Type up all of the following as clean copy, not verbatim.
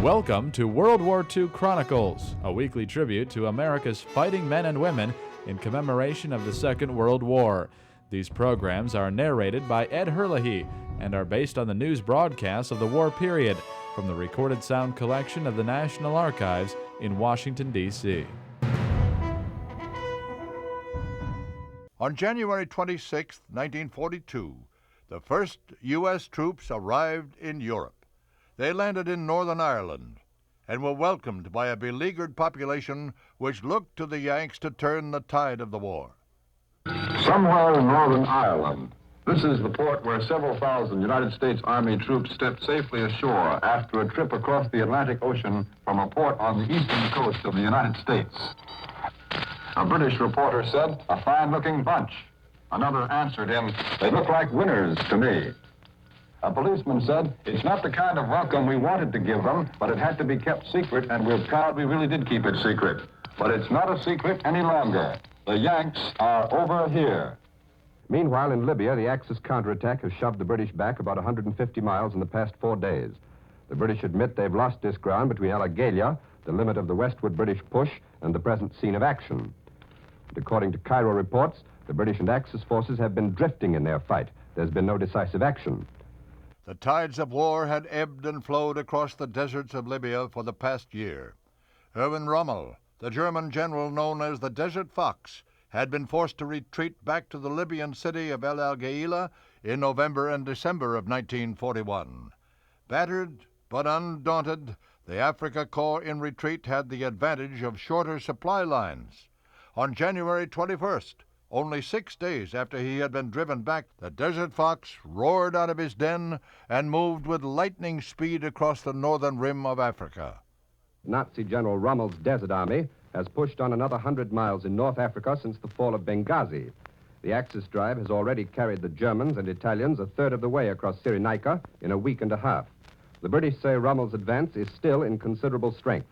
Welcome to World War II Chronicles, a weekly tribute to America's fighting men and women in commemoration of the Second World War. These programs are narrated by Ed Herlihy and are based on the news broadcasts of the war period from the recorded sound collection of the National Archives in Washington, D.C. On January 26, 1942, the first U.S. troops arrived in Europe. They landed in Northern Ireland and were welcomed by a beleaguered population which looked to the Yanks to turn the tide of the war. Somewhere in Northern Ireland, this is the port where several thousand United States Army troops stepped safely ashore after a trip across the Atlantic Ocean from a port on the eastern coast of the United States. A British reporter said, "A fine-looking bunch." Another answered him, "They look like winners to me." A policeman said, "It's not the kind of welcome we wanted to give them, but it had to be kept secret, and we're proud we really did keep it secret. But it's not a secret any longer. The Yanks are over here." Meanwhile, in Libya, the Axis counterattack has shoved the British back about 150 miles in the past 4 days. The British admit they've lost this ground between El Agheila, the limit of the westward British push, and the present scene of action. And according to Cairo reports, the British and Axis forces have been drifting in their fight. There's been no decisive action. The tides of war had ebbed and flowed across the deserts of Libya for the past year. Erwin Rommel, the German general known as the Desert Fox, had been forced to retreat back to the Libyan city of El Agheila in November and December of 1941. Battered but undaunted, the Africa Corps in retreat had the advantage of shorter supply lines. On January 21st, only 6 days after he had been driven back, the Desert Fox roared out of his den and moved with lightning speed across the northern rim of Africa. Nazi General Rommel's Desert Army has pushed on another 100 miles in North Africa since the fall of Benghazi. The Axis drive has already carried the Germans and Italians a third of the way across Cyrenaica in a week and a half. The British say Rommel's advance is still in considerable strength.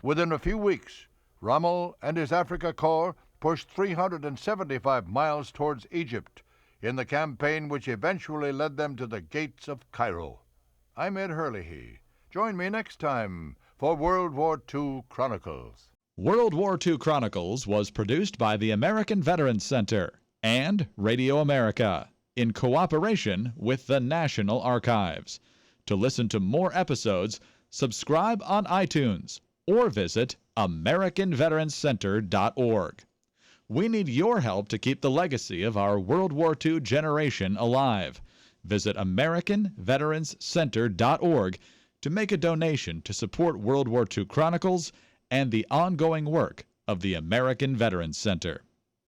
Within a few weeks, Rommel and his Africa Corps pushed 375 miles towards Egypt in the campaign which eventually led them to the gates of Cairo. I'm Ed Herlihy. Join me next time for World War II Chronicles. World War II Chronicles was produced by the American Veterans Center and Radio America in cooperation with the National Archives. To listen to more episodes, subscribe on iTunes or visit AmericanVeteransCenter.org. We need your help to keep the legacy of our World War II generation alive. Visit AmericanVeteransCenter.org to make a donation to support World War II Chronicles and the ongoing work of the American Veterans Center.